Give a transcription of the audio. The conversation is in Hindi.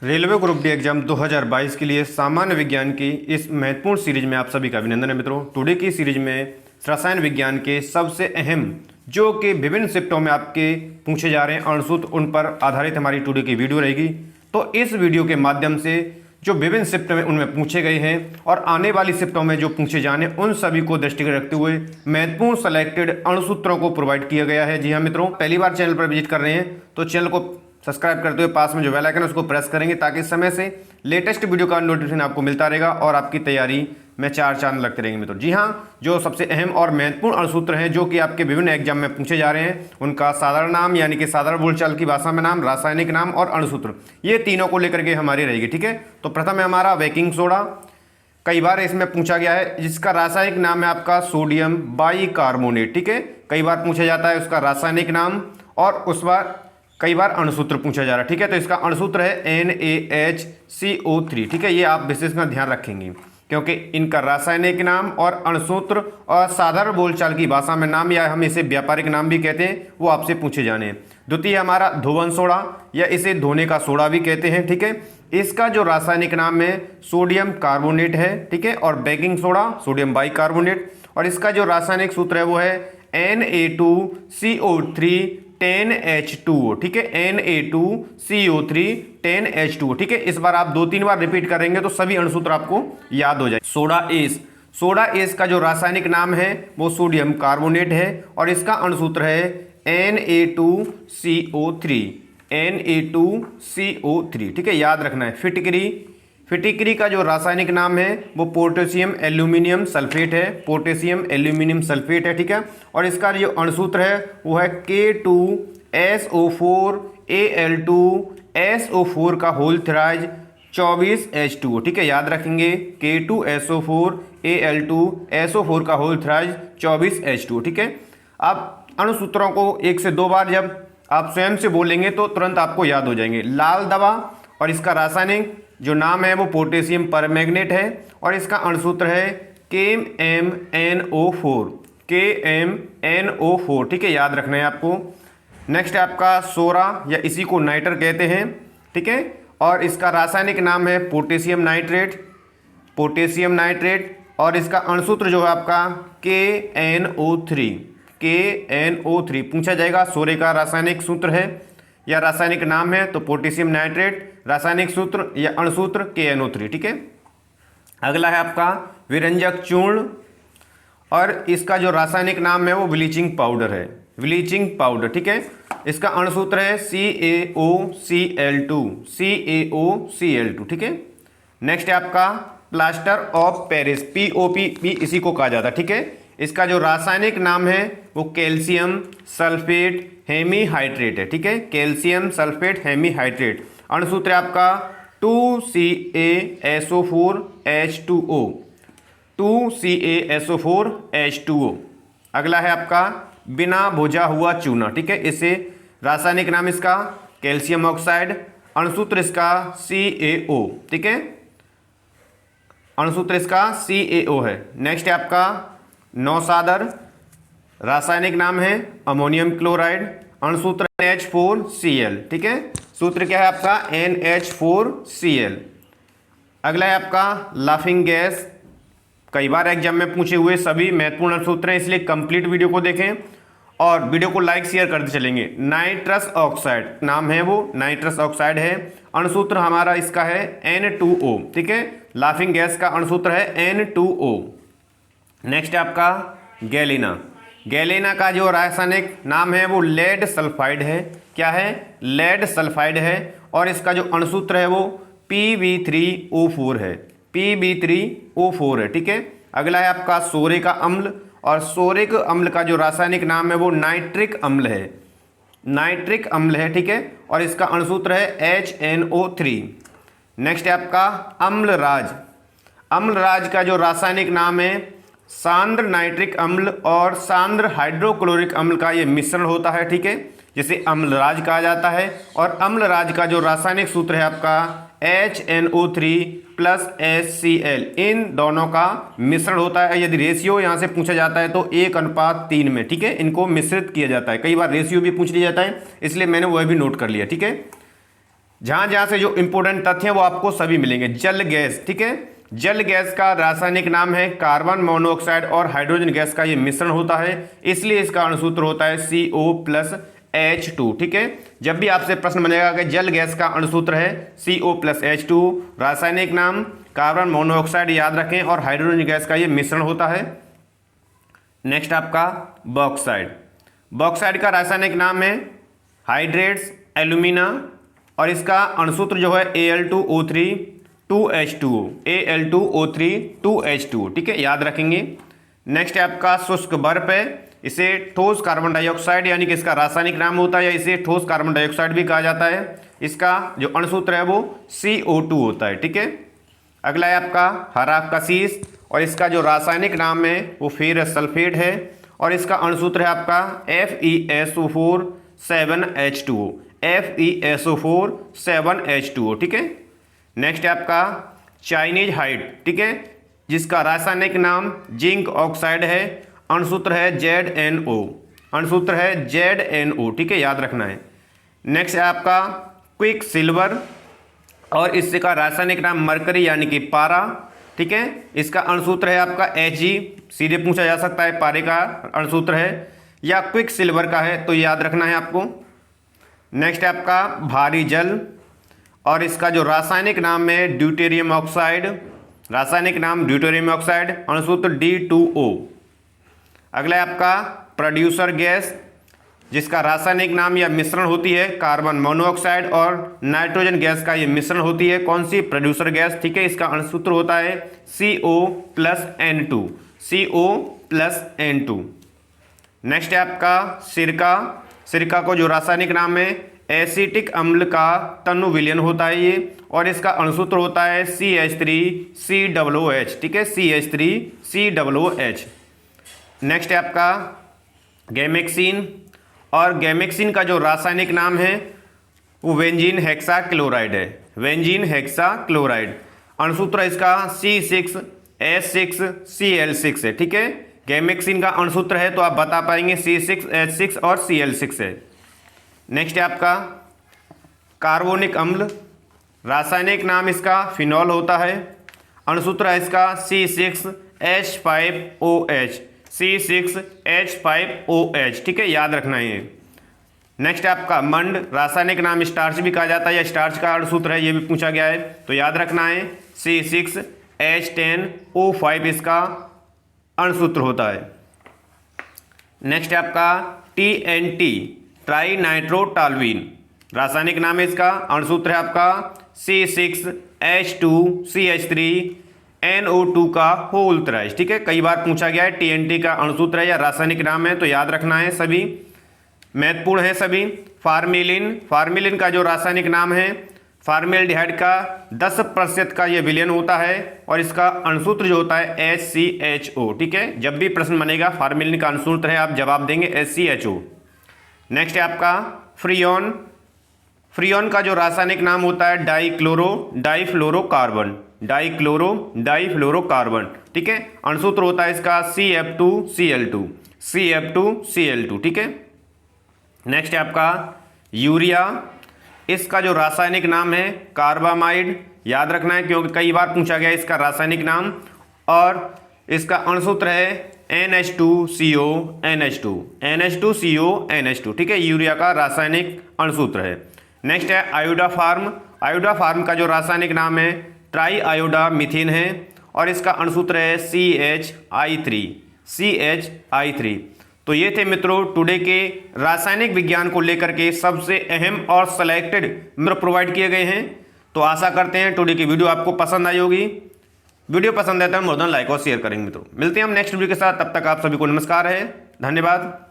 रेलवे ग्रुप डी एग्जाम 2022 के लिए सामान्य विज्ञान की इस महत्वपूर्ण सीरीज में आप सभी का अभिनंदन है मित्रों। टुडे की सीरीज में रसायन विज्ञान के सबसे अहम जो कि विभिन्न शिफ्टों में आपके पूछे जा रहे हैं अणुसूत्र, उन पर आधारित हमारी टुडे की वीडियो रहेगी। तो इस वीडियो के माध्यम से जो विभिन्न शिफ्ट में उनमें पूछे गए हैं और आने वाली शिफ्टों में जो पूछे जाने उन सभी को दृष्टिगत रखते हुए महत्वपूर्ण सेलेक्टेड अणुसूत्रों को प्रोवाइड किया गया है। जी हाँ मित्रों, पहली बार चैनल पर विजिट कर रहे हैं तो चैनल को सब्सक्राइब करते हुए पास में जो बेल आइकन है उसको प्रेस करेंगे ताकि समय से लेटेस्ट वीडियो का नोटिफिकेशन आपको मिलता रहेगा और आपकी तैयारी में चार चांद लगते रहेंगे मित्रों। जी हाँ, जो सबसे अहम और महत्वपूर्ण अणुसूत्र हैं जो कि आपके विभिन्न एग्जाम में पूछे जा रहे हैं उनका साधारण नाम यानी कि साधारण बोलचाल की भाषा में नाम, रासायनिक नाम और अणुसूत्र, ये तीनों को लेकर के हमारी रहेगी। ठीक है, तो प्रथम है हमारा बेकिंग सोडा। कई बार इसमें पूछा गया है, जिसका रासायनिक नाम है आपका सोडियम बाइकार्बोनेट। ठीक है, कई बार पूछा जाता है उसका रासायनिक नाम और उस बार कई बार अणुसूत्र पूछा जा रहा है। ठीक है, तो इसका अणुसूत्र है NaHCO3। ठीक है, ये आप विशेष में ध्यान रखेंगे क्योंकि इनका रासायनिक नाम और अणुसूत्र और साधारण बोलचाल की भाषा में नाम या हम इसे व्यापारिक नाम भी कहते हैं वो आपसे पूछे जाने हैं। द्वितीय हमारा धोवन सोडा या इसे धोने का सोडा भी कहते हैं। ठीक है, इसका जो रासायनिक नाम है सोडियम कार्बोनेट है। ठीक है, और बेकिंग सोडा सोडियम बाइकार्बोनेट, और इसका जो रासायनिक सूत्र है वो है Na2CO3 10H2O। ठीक है, Na2CO3 10H2O। ठीक है, इस बार आप 2-3 बार रिपीट करेंगे तो सभी अणुसूत्र आपको याद हो जाए। सोडा एस, सोडा एस का जो रासायनिक नाम है वो सोडियम कार्बोनेट है और इसका अणुसूत्र है Na2CO3 Na2CO3। ठीक है, याद रखना है। फिटकरी, फिटिकरी का जो रासायनिक नाम है वो पोटेशियम एल्यूमिनियम सल्फेट है, पोटेशियम एल्यूमिनियम सल्फेट है। ठीक है, और इसका जो अणुसूत्र है वो है K2SO4Al2SO4 का होल थ्राइज 24H2O। ठीक है, याद रखेंगे K2SO4Al2SO4 का होल थ्राइज 24H2O। ठीक है, आप अणुसूत्रों को 1 से 2 बार जब आप स्वयं से बोलेंगे तो तुरंत आपको याद हो जाएंगे। लाल दवा, और इसका रासायनिक जो नाम है वो पोटेशियम परमैंगनेट है और इसका अणुसूत्र है KMnO4 KMnO4। ठीक है, याद रखना है आपको। नेक्स्ट है आपका सोरा या इसी को नाइटर कहते हैं। ठीक है, और इसका रासायनिक नाम है पोटेशियम नाइट्रेट, पोटेशियम नाइट्रेट, और इसका अणुसूत्र जो है आपका KNO3 KNO3 पूछा जाएगा। सोरे का रासायनिक सूत्र है या रासायनिक नाम है तो पोटेशियम नाइट्रेट, रासायनिक सूत्र या अणुसूत्र KNO3। ठीक है, अगला है आपका विरंजक चूर्ण और इसका जो रासायनिक नाम है वो ब्लीचिंग पाउडर है, ब्लीचिंग पाउडर। ठीक है, इसका अणुसूत्र है CaOCl2 ठीक है। नेक्स्ट है आपका प्लास्टर ऑफ पेरिस POP इसी को कहा जाता है। ठीक है, इसका जो रासायनिक नाम है वो कैल्शियम सल्फेट हेमीहाइड्रेट है। ठीक है, कैल्शियम सल्फेट हेमीहाइड्रेट। अणुसूत्र आपका 2CaSO4H2O 2CaSO4H2O। अगला है आपका बिना भुजा हुआ चूना। ठीक है, इसे रासायनिक नाम इसका कैल्शियम ऑक्साइड, अणुसूत्र इसका CaO। ठीक है, अणुसूत्र इसका CaO है। नेक्स्ट है आपका नौसादर, रासायनिक नाम है अमोनियम क्लोराइड, अणुसूत्र NH4Cl। ठीक है, सूत्र क्या है आपका NH4Cl। अगला है आपका लाफिंग गैस, कई बार एग्जाम में पूछे हुए सभी महत्वपूर्ण अणुसूत्र हैं, इसलिए कंप्लीट वीडियो को देखें और वीडियो को लाइक शेयर करते चलेंगे। नाइट्रस ऑक्साइड नाम है वो, नाइट्रस ऑक्साइड है, अणुसूत्र हमारा इसका है N2O। ठीक है, लाफिंग गैस का अणुसूत्र है N2O। नेक्स्ट है आपका गैलिना, गैलेना का जो रासायनिक नाम है वो लेड सल्फाइड है। क्या है? लेड सल्फाइड है, और इसका जो अणुसूत्र है वो Pb3O4 है, Pb3O4 है। ठीक है, अगला है आपका सोरे का अम्ल, और सोरिक अम्ल का जो रासायनिक नाम है वो नाइट्रिक अम्ल है, नाइट्रिक अम्ल है। ठीक है, और इसका अणुसूत्र है HNO3। नेक्स्ट है आपका अम्लराज, अम्लराज का जो रासायनिक नाम है सांद्र नाइट्रिक अम्ल और सांद्र हाइड्रोक्लोरिक अम्ल का ये मिश्रण होता है। ठीक है, जिसे अम्लराज कहा जाता है, और अम्लराज का जो रासायनिक सूत्र है आपका HNO3+HCl, इन दोनों का मिश्रण होता है। यदि रेशियो यहाँ से पूछा जाता है तो 1:3 में। ठीक है, इनको मिश्रित किया जाता है। कई बार रेशियो भी पूछ लिया जाता है, इसलिए मैंने वह भी नोट कर लिया। ठीक है, जहां जहां से जो इंपोर्टेंट तथ्य हैं वो आपको सभी मिलेंगे। जल गैस, ठीक है, जल गैस का रासायनिक नाम है कार्बन मोनोऑक्साइड और हाइड्रोजन गैस का ये मिश्रण होता है, इसलिए इसका अणुसूत्र होता है CO+H2। ठीक है, जब भी आपसे प्रश्न बनेगा कि जल गैस का अणुसूत्र है CO+H2, रासायनिक नाम कार्बन मोनोऑक्साइड याद रखें और हाइड्रोजन गैस का ये मिश्रण होता है। नेक्स्ट आपका बॉक्साइड। बॉक्साइड का रासायनिक नाम है हाइड्रेट्स एल्यूमिना और इसका अणुसूत्र जो है Al2O3 2H2O, Al2O3 2H2O। ठीक है, याद रखेंगे। नेक्स्ट है आपका शुष्क बर्फ है, इसे ठोस कार्बन डाइऑक्साइड यानी कि इसका रासायनिक नाम होता है, या इसे ठोस कार्बन डाइऑक्साइड भी कहा जाता है। इसका जो अणुसूत्र है वो CO2 होता है। ठीक है, अगला है आपका हरा कशीस और इसका जो रासायनिक नाम है वो फेरस सल्फेट है और इसका अणुसूत्र है आपका FeSO4 7H2O, FeSO4 7H2O। ठीक है, नेक्स्ट है आपका चाइनीज हाइट, ठीक है, जिसका रासायनिक नाम जिंक ऑक्साइड है, अणुसूत्र है ZnO, अणुसूत्र है ZnO। ठीक है, याद रखना है। नेक्स्ट है आपका क्विक सिल्वर और इसका रासायनिक नाम मरकरी यानी कि पारा। ठीक है, इसका अणुसूत्र है आपका Hg, सीधे पूछा जा सकता है पारे का अणुसूत्र है या क्विक सिल्वर का है, तो याद रखना है आपको। नेक्स्ट है आपका भारी जल और इसका जो रासायनिक नाम है ड्यूटेरियम ऑक्साइड, रासायनिक नाम ड्यूटेरियम ऑक्साइड, अणुसूत्र D2O। अगला है आपका प्रोड्यूसर गैस, जिसका रासायनिक नाम या मिश्रण होती है कार्बन मोनोऑक्साइड और नाइट्रोजन गैस का ये मिश्रण होती है। कौन सी? Producer gas. ठीक है, इसका अणुसूत्र होता है CO+N2, CO+N2। नेक्स्ट है आपका सिरका। सिरका को जो रासायनिक नाम है एसिटिक अम्ल का तनु विलयन होता है ये, और इसका अणुसूत्र होता है CH3COOH। ठीक है, CH3COOH। नेक्स्ट है आपका गैमेक्सिन और गैमेक्सिन का जो रासायनिक नाम है वो वेंजीन हेक्सा क्लोराइड है, वेंजीन हेक्सा क्लोराइड। अणुसूत्र इसका C6H6Cl6 है। ठीक है, गैमेक्सिन का अणुसूत्र है तो आप बता पाएंगे C6H6 और Cl6 है। नेक्स्ट है आपका कार्बोनिक अम्ल, रासायनिक नाम इसका फिनॉल होता है, अणुसूत्र है इसका C6H5OH, C6H5OH। ठीक है, याद रखना है। नेक्स्ट है आपका मंड, रासायनिक नाम स्टार्च भी कहा जाता है या स्टार्च का अणुसूत्र है, ये भी पूछा गया है तो याद रखना है C6H10O5 इसका अणुसूत्र होता है। नेक्स्ट है आपका TNT ट्राई नाइट्रोटॉल्यूइन, रासायनिक नाम है इसका, अणुसूत्र है आपका C6H2CH3NO2 का होल थ्राइस। ठीक है, कई बार पूछा गया है, TNT का अणुसूत्र है या रासायनिक नाम है तो याद रखना है, सभी महत्वपूर्ण है सभी। फार्मिलिन, फार्मिलिन का जो रासायनिक नाम है फार्मेल्डिहाइड का 10% का ये विलयन होता है और इसका अणुसूत्र जो होता है HCHO। ठीक है, जब भी प्रश्न बनेगा फार्मिलिन का अणुसूत्र है आप जवाब देंगे HCHO। नेक्स्ट है आपका फ्रियोन, फ्रियोन का जो रासायनिक नाम होता है डाइफ्लोरोकार्बन, डाइफ्लोरोकार्बन। ठीक है, अणुसूत्र होता है इसका CF2Cl2, CF2Cl2। ठीक है, नेक्स्ट है आपका यूरिया, इसका जो रासायनिक नाम है कार्बामाइड, याद रखना है क्योंकि कई बार पूछा गया इसका रासायनिक नाम, और इसका अणुसूत्र है NH2CO NH2CO। ठीक है, यूरिया का रासायनिक अणुसूत्र है। नेक्स्ट है आयोडाफार्म, आयोडाफार्म का जो रासायनिक नाम है ट्राई आयोडा मीथेन है और इसका अणुसूत्र है CHI3। तो ये थे मित्रों टुडे के रासायनिक विज्ञान को लेकर के सबसे अहम और सेलेक्टेड मित्र प्रोवाइड किए गए हैं। तो आशा करते हैं टुडे की वीडियो आपको पसंद आई होगी। वीडियो पसंद आए तो मोर देन लाइक और शेयर करेंगे मित्रों। मिलते हैं हम नेक्स्ट वीडियो के साथ, तब तक आप सभी को नमस्कार है, धन्यवाद।